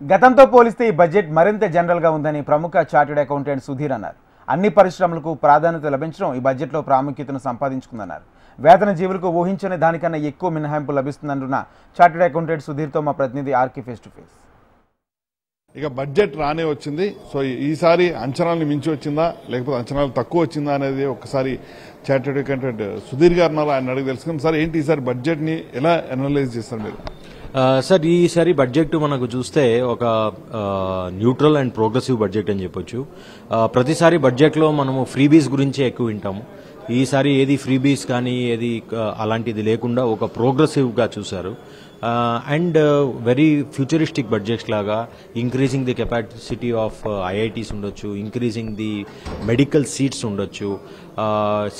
గతంతో పోలిస్తే ఈ బడ్జెట్ మరింత జనరల్గా ఉందని ప్రముఖ చార్టెడ్ అకౌంటెంట్ సుధీర్ అన్నారు. అన్ని పరిశ్రమలకు ప్రాధాన్యత లభించడం ఈ బడ్జెట్లో ప్రాముఖ్యతను సంపాదించుకుందన్నారు. వేతన జీవులకు ఊహించని దానికన్నా ఎక్కువ మినహాయింపు లభిస్తుందంటున్న చార్టెడ్ అకౌంటెంట్ సుధీర్తో మా ప్రతినిధి ఆర్కే ఫేస్ టు ఫేస్. ఇక బడ్జెట్ రానే వచ్చింది. సో ఈసారి అంచనాలను మించి వచ్చిందా లేకపోతే అంచనాలు తక్కువ వచ్చిందా అనేది ఒకసారి చార్టెడ్ అకౌంటెంట్ సుధీర్ గారు ఆయన అడిగి తెలుసుకుందాం. సార్, ఏంటి ఈసారి బడ్జెట్ ని ఎలా అనలైజ్ చేస్తారు మీరు? సార్, ఈసారి బడ్జెట్ మనకు చూస్తే ఒక న్యూట్రల్ అండ్ ప్రోగ్రెసివ్ బడ్జెట్ అని చెప్పొచ్చు. ప్రతిసారి బడ్జెట్లో మనము ఫ్రీబీస్ గురించే ఎక్కువ వింటాము. ఈసారి ఏది ఫ్రీబీస్ కానీ ఏది అలాంటిది లేకుండా ఒక ప్రోగ్రెసివ్గా చూశారు. అండ్ వెరీ ఫ్యూచరిస్టిక్ బడ్జెట్స్ లాగా increasing the capacity of IITs ఉండొచ్చు, ఇంక్రీజింగ్ ది మెడికల్ సీట్స్ ఉండొచ్చు,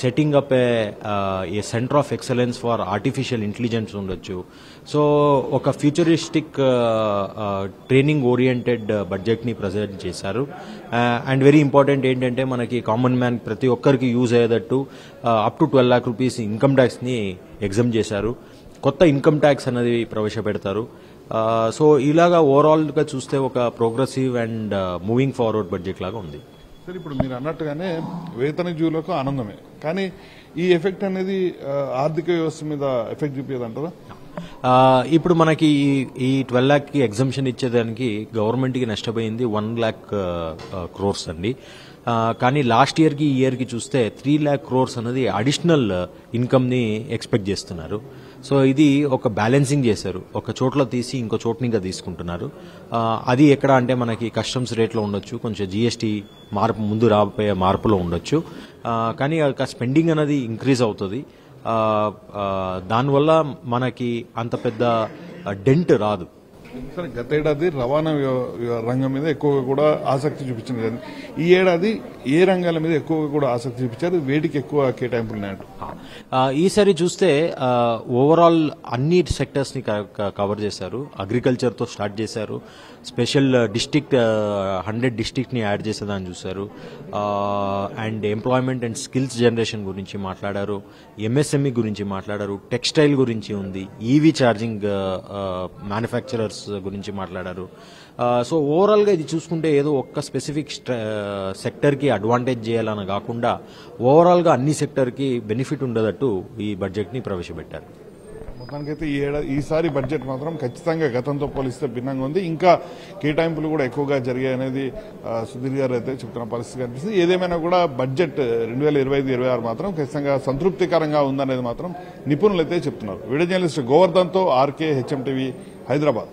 setting up a centre of excellence for artificial intelligence ఉండొచ్చు. సో ఒక ఫ్యూచరిస్టిక్ ట్రైనింగ్ ఓరియంటెడ్ బడ్జెట్ని ప్రజెంట్ చేశారు. అండ్ వెరీ ఇంపార్టెంట్ ఏంటంటే మనకి కామన్ మ్యాన్ ప్రతి ఒక్కరికి యూజ్ అయ్యేటట్టు up to 12 lakh rupees income ట్యాక్స్ని ఎగ్జామ్ చేశారు. కొత్త ఇన్కమ్ ట్యాక్స్ అనేది ప్రవేశపెడతారు. సో ఇలాగా ఓవరాల్గా చూస్తే ఒక progressive and moving forward budget లాగా ఉంది. సార్, ఇప్పుడు మీరు అన్నట్టుగానే వేతన జీవులకు ఆనందమే, కానీ ఈ ఎఫెక్ట్ అనేది ఆర్థిక వ్యవస్థ మీద ఎఫెక్ట్ చూపించదంటారా? ఇప్పుడు మనకి ఈ 12 lakh ఎగ్జంప్షన్ ఇచ్చేదానికి గవర్నమెంట్కి నష్టపోయింది 1 lakh crores అండి. కానీ లాస్ట్ ఇయర్కి ఈ ఇయర్కి చూస్తే 3 lakh crores అనేది అడిషనల్ ఇన్కమ్ని ఎక్స్పెక్ట్ చేస్తున్నారు. సో ఇది ఒక బ్యాలెన్సింగ్ చేశారు. ఒక చోట్ల తీసి ఇంకో చోట్ని ఇంకా తీసుకుంటున్నారు. అది ఎక్కడ అంటే మనకి కస్టమ్స్ రేట్లో ఉండొచ్చు, కొంచెం జీఎస్టీ మార్పు ముందు రాబోయే మార్పులో ఉండొచ్చు. కానీ స్పెండింగ్ అనేది ఇంక్రీజ్ అవుతుంది. దానివల్ల మనకి అంత పెద్ద డెంట్ రాదు. సరే, గతేడాది రవాణా రంగం మీద ఎక్కువగా కూడా ఆసక్తి చూపించింది. ఈ ఏడాది ఏ రంగాల మీద ఎక్కువగా కూడా ఆసక్తి చూపించారు? వేటికి ఎక్కువ కేటాయింపులు ఉన్నాయంట? ఈసారి చూస్తే ఓవరాల్ అన్ని సెక్టర్స్ ని కవర్ చేశారు. అగ్రికల్చర్ తో స్టార్ట్ చేశారు. స్పెషల్ డిస్ట్రిక్ట్ 100 డిస్ట్రిక్ట్ ని యాడ్ చేసేదాన్ని చూశారు. And employment and skills generation గురించి మాట్లాడారు. ఎంఎస్ఎంఈ గురించి మాట్లాడారు. టెక్స్టైల్ గురించి ఉంది. ఈవీ ఛార్జింగ్ మ్యానుఫ్యాక్చరర్స్ గురించి మాట్లాడారు. సో ఓవరాల్ గా ఇది చూసుకుంటే ఏదో ఒక్క స్పెసిఫిక్ సెక్టర్ కి అడ్వాంటేజ్ చేయాలని కాకుండా ఓవరాల్ గా అన్ని సెక్టర్ కి బెనిఫిట్ ఉండేటట్టు ఈ బడ్జెట్ ని ప్రవేశపెట్టారు. మొత్తానికైతే ఈసారి బడ్జెట్ మాత్రం ఖచ్చితంగా గతంతో పోలిస్తే భిన్నంగా ఉంది. ఇంకా కేటాయింపులు కూడా ఎక్కువగా జరిగాయి అనేది సుధీర్ గారు అయితే చెప్తున్న పరిస్థితి కనిపిస్తుంది. ఏదేమైనా కూడా బడ్జెట్ 2025-26 మాత్రం ఖచ్చితంగా సంతృప్తికరంగా ఉందనేది మాత్రం నిపుణులు అయితే చెప్తున్నారు. వీడియో జర్నలిస్ట్ గోవర్ధన్తో ఆర్కే, హెచ్ఎం టీవీ, హైదరాబాద్.